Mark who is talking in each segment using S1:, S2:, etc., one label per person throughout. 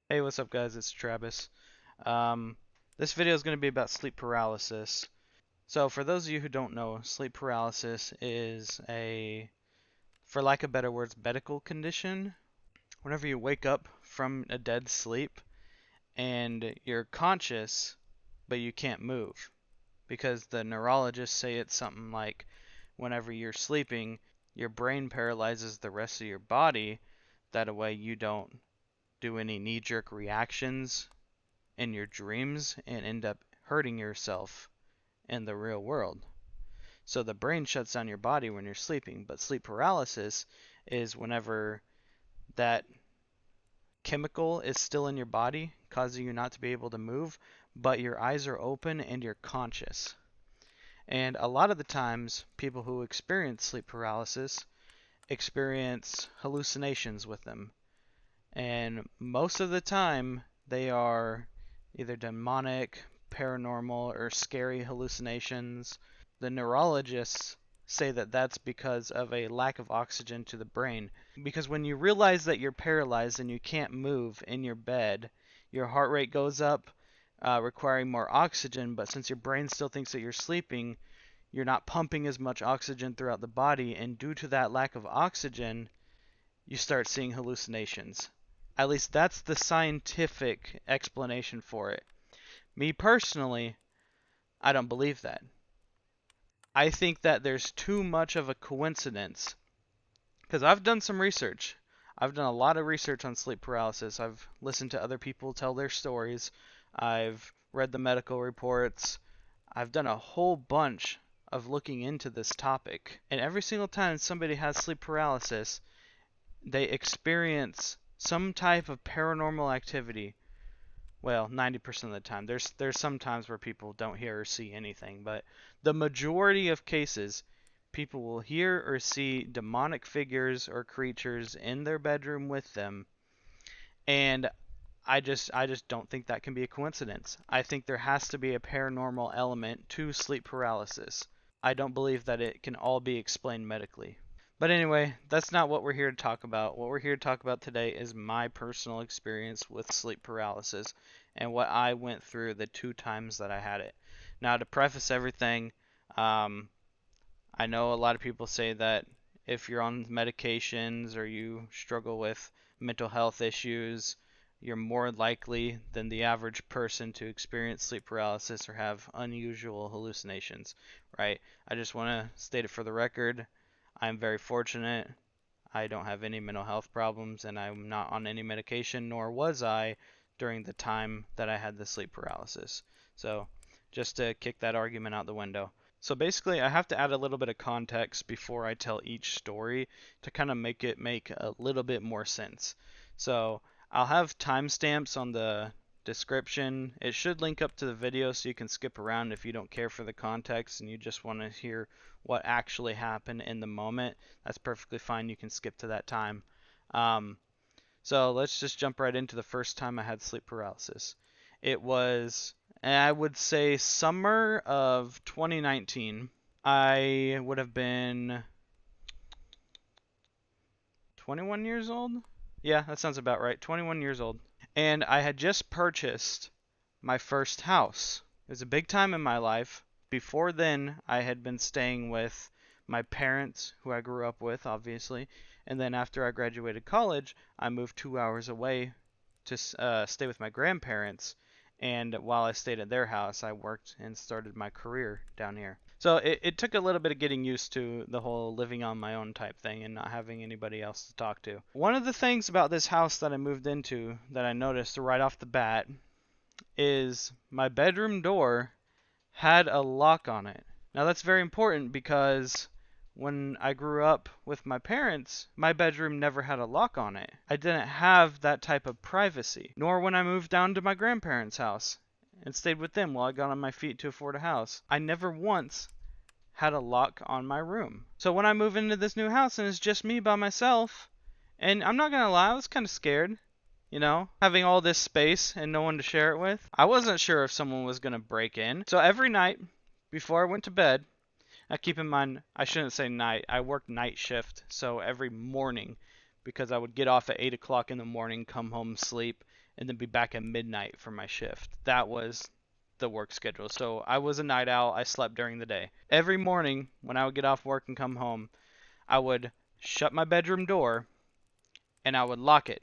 S1: Hey, what's up, guys? It's Travis. Um, this video is going to be about sleep paralysis. So, for those of you who don't know, sleep paralysis is for lack of better words, medical condition. Whenever you wake up from a dead sleep and you're conscious, but you can't move, because the neurologists say it's something like whenever you're sleeping, your brain paralyzes the rest of your body. That way, you don't do any knee-jerk reactions in your dreams and end up hurting yourself in the real world. So the brain shuts down your body when you're sleeping, but sleep paralysis is whenever that chemical is still in your body, causing you not to be able to move, but your eyes are open and you're conscious. And a lot of the times, people who experience sleep paralysis experience hallucinations with them. And most of the time, they are either demonic, paranormal, or scary hallucinations. The neurologists say that that's because of a lack of oxygen to the brain. Because when you realize that you're paralyzed and you can't move in your bed, your heart rate goes up, requiring more oxygen, but since your brain still thinks that you're sleeping, you're not pumping as much oxygen throughout the body, and due to that lack of oxygen, you start seeing hallucinations. At least that's the scientific explanation for it. Me personally, I don't believe that. I think that there's too much of a coincidence because I've done some research. I've done a lot of research on sleep paralysis. I've listened to other people tell their stories. I've read the medical reports. I've done a whole bunch of looking into this topic. And every single time somebody has sleep paralysis, they experience some type of paranormal activity. Well, 90% of the time. There's some times where people don't hear or see anything, but the majority of cases, people will hear or see demonic figures or creatures in their bedroom with them, and I just don't think that can be a coincidence. I think there has to be a paranormal element to sleep paralysis. I don't believe that it can all be explained medically. But anyway, that's not what we're here to talk about. What we're here to talk about today is my personal experience with sleep paralysis and what I went through the 2 times that I had it. Now, to preface everything, um, I know a lot of people say that if you're on medications or you struggle with mental health issues, you're more likely than the average person to experience sleep paralysis or have unusual hallucinations, right? I just want to state it for the record. I'm very fortunate. I don't have any mental health problems and I'm not on any medication, nor was I during the time that I had the sleep paralysis. So, just to kick that argument out the window. So basically, I have to add a little bit of context before I tell each story to kind of make it make a little bit more sense. So I'll have timestamps on the description. It should link up to the video so you can skip around if you don't care for the context and you just want to hear what actually happened in the moment. That's perfectly fine. You can skip to that time. Um, so let's just jump right into the first time I had sleep paralysis. It was, I would say, summer of 2019. I would have been 21 years old. Yeah, that sounds about right. 21 years old. And I had just purchased my first house. It was a big time in my life. Before then, I had been staying with my parents, who I grew up with, obviously. And then after I graduated college, I moved 2 hours away to stay with my grandparents. And while I stayed at their house, I worked and started my career down here. So it took a little bit of getting used to the whole living on my own type thing and not having anybody else to talk to. One of the things about this house that I moved into that I noticed right off the bat is my bedroom door had a lock on it. Now that's very important because when I grew up with my parents, my bedroom never had a lock on it. I didn't have that type of privacy. Nor when I moved down to my grandparents' house and stayed with them while I got on my feet to afford a house. I never once had a lock on my room. So when I move into this new house and it's just me by myself, and I'm not gonna lie, I was kind of scared, having all this space and no one to share it with. I wasn't sure if someone was gonna break in. So every night before I went to bed, now keep in mind, I shouldn't say night, I worked night shift, so every morning, because I would get off at 8 o'clock in the morning, come home, sleep, and then be back at midnight for my shift. That was the work schedule. So I was a night owl. I slept during the day. Every morning when I would get off work and come home, I would shut my bedroom door and I would lock it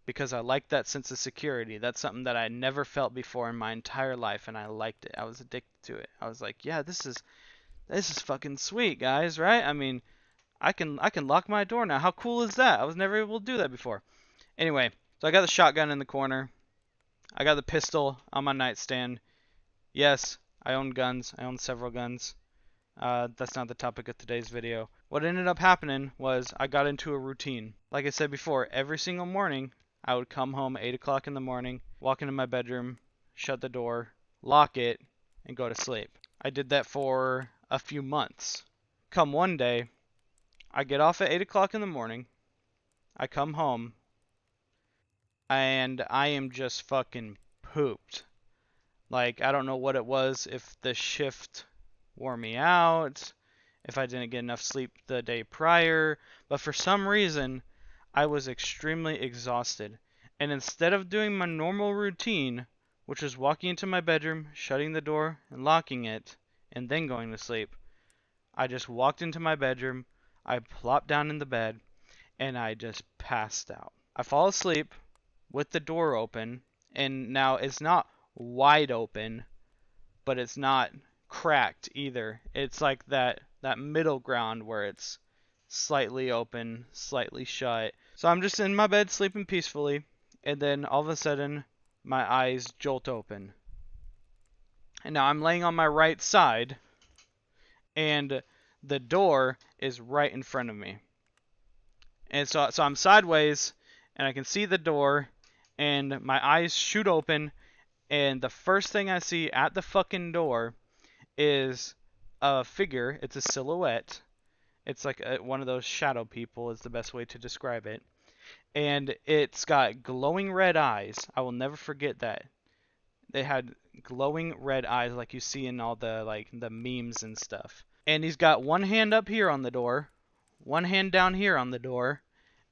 S1: because I liked that sense of security. That's something that I never felt before in my entire life, and I liked it. I was addicted to it. I was like, yeah, this is fucking sweet, guys, right? I mean, I can lock my door now. How cool is that? I was never able to do that before. Anyway, so I got the shotgun in the corner. I got the pistol on my nightstand. Yes, I own guns. I own several guns. That's not the topic of today's video. What ended up happening was I got into a routine. Like I said before, every single morning I would come home 8 o'clock in the morning, walk into my bedroom, shut the door, lock it, and go to sleep. I did that for a few months. Come one day, I get off at 8 o'clock in the morning, I come home, and I am just fucking pooped. Like, I don't know what it was, if the shift wore me out, if I didn't get enough sleep the day prior, but for some reason, I was extremely exhausted. And instead of doing my normal routine, which was walking into my bedroom, shutting the door, and locking it, and then going to sleep, I just walked into my bedroom, I plopped down in the bed, and I just passed out. I fall asleep with the door open, and now it's not wide open, but it's not cracked either. It's like that middle ground where it's slightly open, slightly shut. So I'm just in my bed sleeping peacefully, and then all of a sudden my eyes jolt open. And now I'm laying on my right side, and the door is right in front of me. And so I'm sideways, and I can see the door, and my eyes shoot open, and the first thing I see at the fucking door is a figure. It's a silhouette. It's like one of those shadow people is the best way to describe it. And it's got glowing red eyes. I will never forget that. They had glowing red eyes like you see in all the memes and stuff. And he's got one hand up here on the door, one hand down here on the door,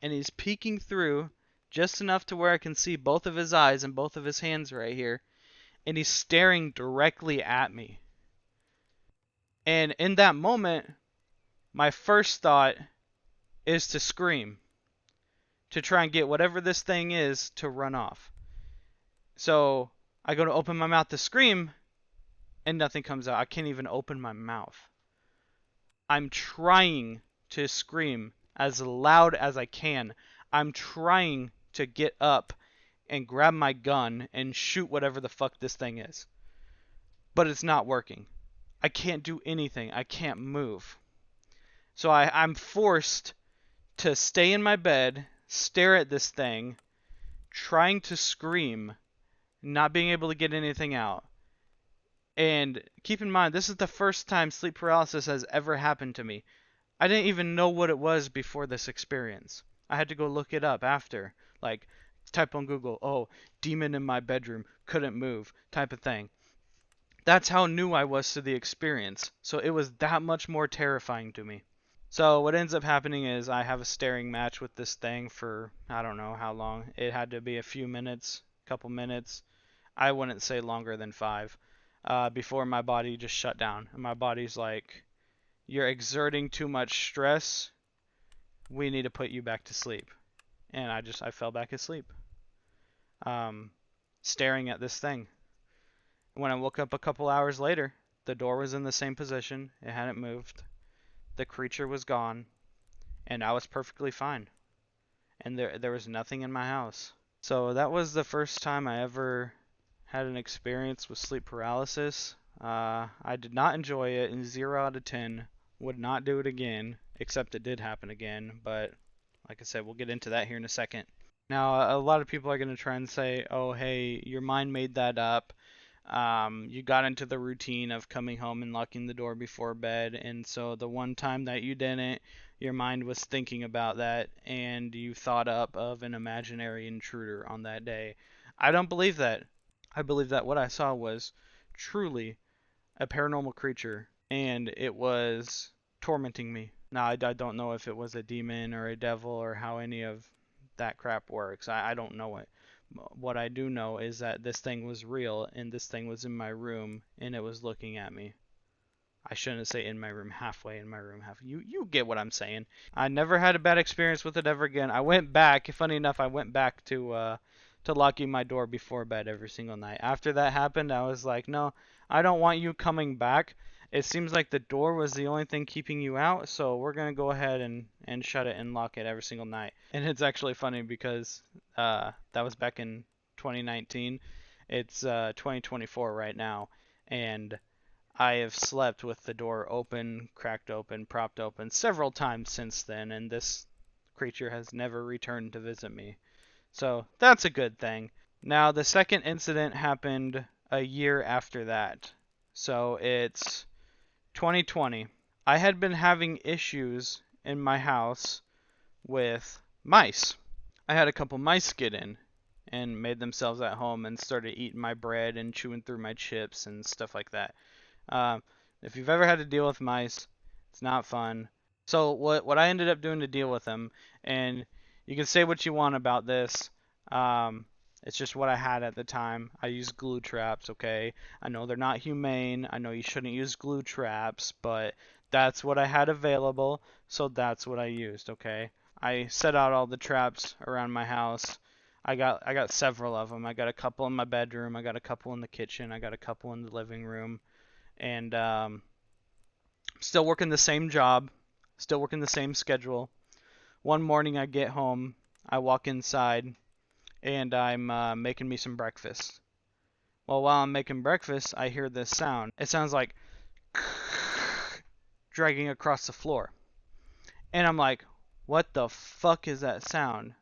S1: and he's peeking through just enough to where I can see both of his eyes and both of his hands right here. And he's staring directly at me. And in that moment, my first thought is to scream, to try and get whatever this thing is to run off. So I go to open my mouth to scream, and nothing comes out. I can't even open my mouth. I'm trying to scream as loud as I can. I'm trying to get up and grab my gun and shoot whatever the fuck this thing is. But it's not working. I can't do anything. I can't move. So I'm forced to stay in my bed, stare at this thing, trying to scream, not being able to get anything out. And keep in mind, this is the first time sleep paralysis has ever happened to me. I didn't even know what it was before this experience. I had to go look it up after. Like, type on Google, oh, demon in my bedroom, couldn't move, type of thing. That's how new I was to the experience. So it was that much more terrifying to me. So what ends up happening is I have a staring match with this thing for, I don't know how long. It had to be a few minutes, couple minutes. I wouldn't say longer than 5. Before my body just shut down. And my body's like, you're exerting too much stress. We need to put you back to sleep. And I fell back asleep. Staring at this thing. When I woke up a couple hours later, the door was in the same position. It hadn't moved. The creature was gone. And I was perfectly fine. And there was nothing in my house. So that was the first time I ever had an experience with sleep paralysis. I did not enjoy it, and 0 out of 10. Would not do it again, except it did happen again. But like I said, we'll get into that here in a second. Now, a lot of people are going to try and say, oh, hey, your mind made that up. You got into the routine of coming home and locking the door before bed, and so the one time that you didn't, your mind was thinking about that, and you thought up of an imaginary intruder on that day. I don't believe that. I believe that what I saw was truly a paranormal creature, and it was tormenting me. Now, I don't know if it was a demon or a devil or how any of that crap works. I don't know it. What I do know is that this thing was real, and this thing was in my room, and it was looking at me. I shouldn't say in my room, halfway in my room, half. You get what I'm saying. I never had a bad experience with it ever again. I went back. Funny enough, I went back to locking my door before bed every single night. After that happened, I was like, no, I don't want you coming back. It seems like the door was the only thing keeping you out, so we're gonna go ahead and shut it and lock it every single night. And it's actually funny because that was back in 2019. It's 2024 right now, and I have slept with the door open, cracked open, propped open several times since then, and this creature has never returned to visit me. So that's a good thing. Now, the second incident happened a year after that. So it's 2020. I had been having issues in my house with mice. I had a couple mice get in and made themselves at home and started eating my bread and chewing through my chips and stuff like that. If you've ever had to deal with mice, it's not fun. So what I ended up doing to deal with them, and you can say what you want about this, it's just what I had at the time. I used glue traps, okay? I know they're not humane. I know you shouldn't use glue traps, but that's what I had available, so that's what I used, okay? I set out all the traps around my house. I got several of them. I got a couple in my bedroom. I got a couple in the kitchen. I got a couple in the living room. And still working the same job, still working the same schedule. One morning I get home, I walk inside, and I'm making me some breakfast. Well, while I'm making breakfast, I hear this sound. It sounds like dragging across the floor. And I'm like, what the fuck is that sound?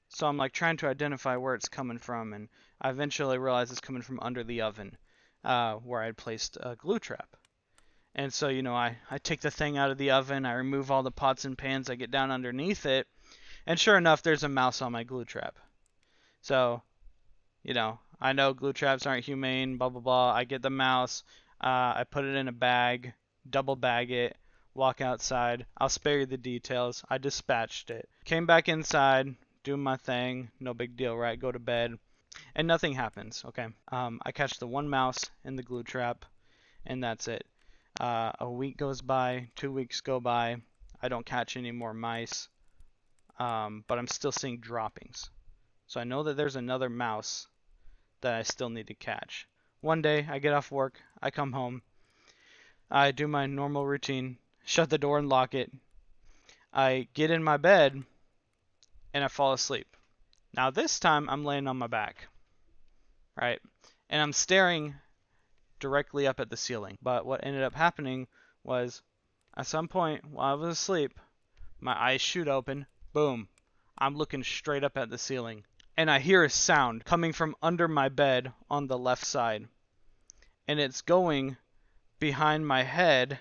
S1: So I'm like trying to identify where it's coming from, and I eventually realize it's coming from under the oven, where I had placed a glue trap. And so, I take the thing out of the oven, I remove all the pots and pans, I get down underneath it, and sure enough, there's a mouse on my glue trap. So, I know glue traps aren't humane, blah, blah, blah. I get the mouse, I put it in a bag, double bag it, walk outside. I'll spare you the details. I dispatched it. Came back inside, do my thing, no big deal, right? Go to bed, and nothing happens, okay? I catch the one mouse in the glue trap, and that's it. A week goes by, 2 weeks go by, I don't catch any more mice, but I'm still seeing droppings. So I know that there's another mouse that I still need to catch. One day, I get off work, I come home, I do my normal routine, shut the door and lock it, I get in my bed, and I fall asleep. Now this time, I'm laying on my back, right? And I'm staring directly up at the ceiling. But what ended up happening was, at some point while I was asleep, my eyes shoot open, boom, I'm looking straight up at the ceiling, and I hear a sound coming from under my bed on the left side, and it's going behind my head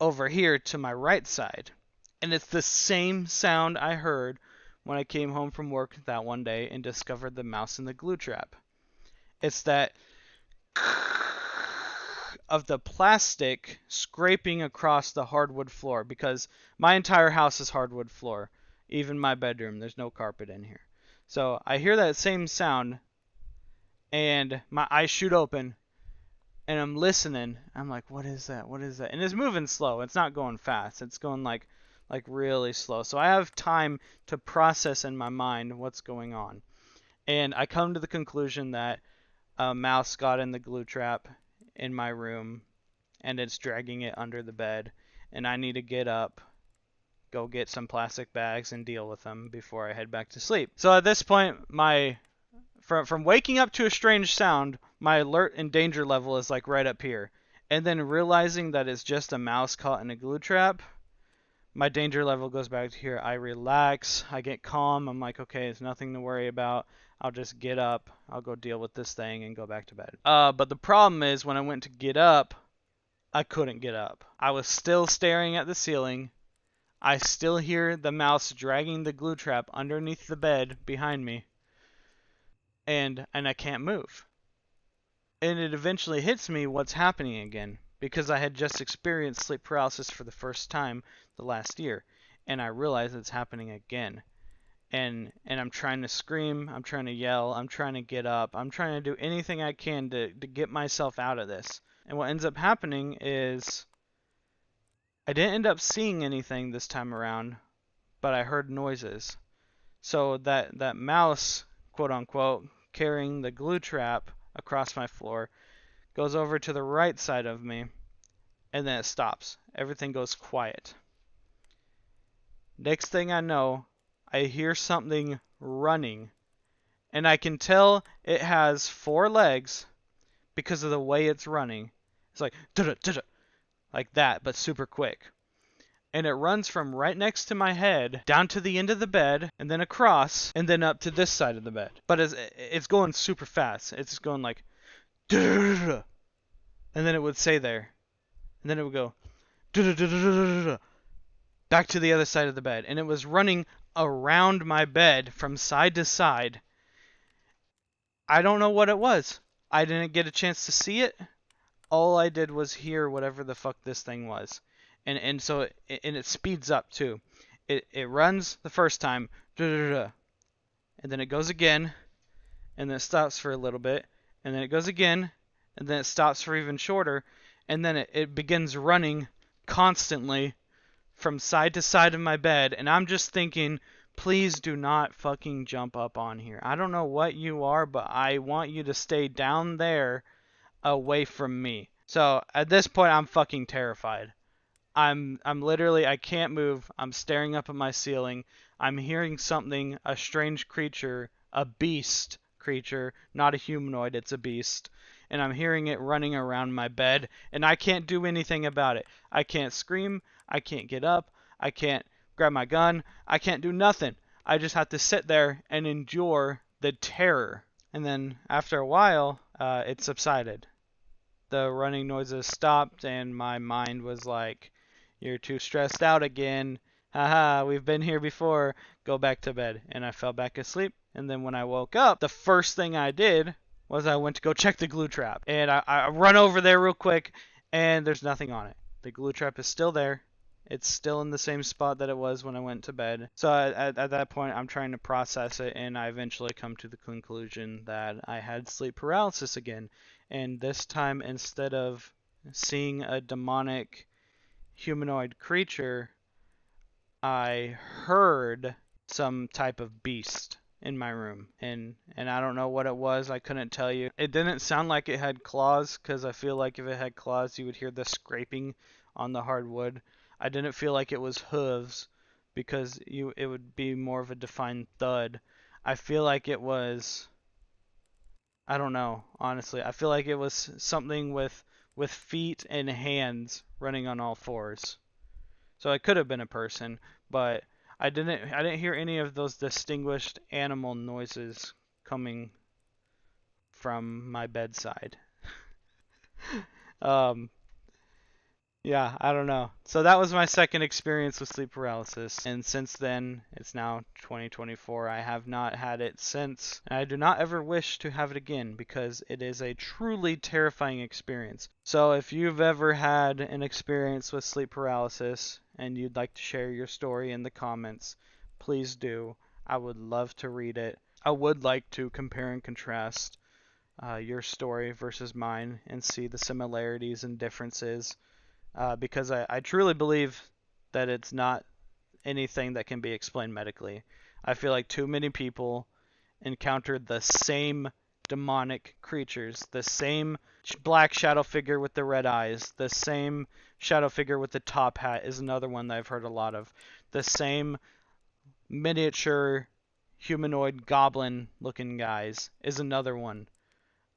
S1: over here to my right side, and it's the same sound I heard when I came home from work that one day and discovered the mouse in the glue trap. It's that of the plastic scraping across the hardwood floor, because my entire house is hardwood floor, even my bedroom. There's no carpet in here. So I hear that same sound, and my eyes shoot open, and I'm listening. I'm like, what is that? What is that? And it's moving slow. It's not going fast. It's going like really slow. So I have time to process in my mind what's going on. And I come to the conclusion that a mouse got in the glue trap in my room, and it's dragging it under the bed, and I need to get up, go get some plastic bags, and deal with them before I head back to sleep. So at this point, from waking up to a strange sound, my alert and danger level is like right up here, and then realizing that it's just a mouse caught in a glue trap, my danger level goes back to here. I relax, I get calm, I'm like, okay, it's nothing to worry about. I'll just get up, I'll go deal with this thing and go back to bed. But the problem is when I went to get up, I couldn't get up. I was still staring at the ceiling. I still hear the mouse dragging the glue trap underneath the bed behind me. And I can't move. And it eventually hits me what's happening again, because I had just experienced sleep paralysis for the first time the last year, and I realize it's happening again. and I'm trying to scream, I'm trying to yell, I'm trying to get up, I'm trying to do anything I can to get myself out of this. And what ends up happening is I didn't end up seeing anything this time around, but I heard noises. So that mouse, quote unquote, carrying the glue trap across my floor goes over to the right side of me, and then it stops. Everything goes quiet. Next thing I know, I hear something running, and I can tell it has 4 legs because of the way it's running. It's like like that, but super quick. And it runs from right next to my head down to the end of the bed, and then across, and then up to this side of the bed. But it's going super fast. It's going like, and then it would stay there, and then it would go back to the other side of the bed, and it was running around my bed from side to side. I don't know what it was. I didn't get a chance to see it. All I did was hear whatever the fuck this thing was. And so it speeds up too. It runs the first time, and then it goes again, and then it stops for a little bit, and then it goes again, and then it stops for even shorter, and then it begins running constantly from side to side of my bed, and I'm just thinking, please do not fucking jump up on here. I don't know what you are, but I want you to stay down there away from me. So at this point, I'm fucking terrified. I'm literally, I can't move. I'm staring up at my ceiling. I'm hearing something, a strange creature, a beast creature, not a humanoid, it's a beast. And I'm hearing it running around my bed, and I can't do anything about it. I can't scream. I can't get up. I can't grab my gun. I can't do nothing. I just have to sit there and endure the terror. And then after a while, it subsided. The running noises stopped, and my mind was like, you're too stressed out again. Haha, we've been here before. Go back to bed. And I fell back asleep. And then when I woke up, the first thing I did was I went to go check the glue trap. And I run over there real quick, and there's nothing on it. The glue trap is still there. It's still in the same spot that it was when I went to bed. So at that point, I'm trying to process it, and I eventually come to the conclusion that I had sleep paralysis again. And this time, instead of seeing a demonic humanoid creature, I heard some type of beast in my room, and I don't know what it was. I couldn't tell you. It didn't sound like it had claws, because I feel like if it had claws, you would hear the scraping on the hardwood. I didn't feel like it was hooves, because it would be more of a defined thud. I feel like it was, I don't know, honestly. I feel like it was something with feet and hands running on all fours. So it could have been a person, but I didn't hear any of those distinguished animal noises coming from my bedside. Yeah, I don't know. So that was my second experience with sleep paralysis, and since then, it's now 2024. I have not had it since, and I do not ever wish to have it again because it is a truly terrifying experience. So if you've ever had an experience with sleep paralysis and you'd like to share your story in the comments, please do. I would love to read it. I would like to compare and contrast your story versus mine and see the similarities and differences. Because I truly believe that it's not anything that can be explained medically. I feel like too many people encountered the same demonic creatures, the same black shadow figure with the red eyes, the same shadow figure with the top hat is another one that I've heard a lot of, the same miniature humanoid goblin looking guys is another one.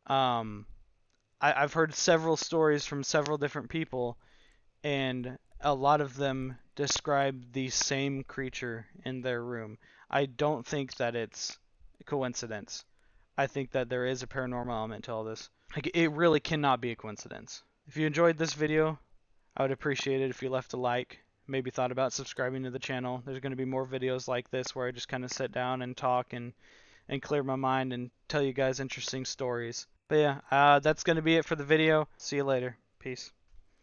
S1: I've heard several stories from several different people, and a lot of them describe the same creature in their room. I don't think that it's a coincidence. I think that there is a paranormal element to all this. Like, it really cannot be a coincidence. If you enjoyed this video, I would appreciate it if you left a like, maybe thought about subscribing to the channel. There's going to be more videos like this where I just kind of sit down and talk and clear my mind and tell you guys interesting stories. But yeah, that's going to be it for the video. See you later. Peace.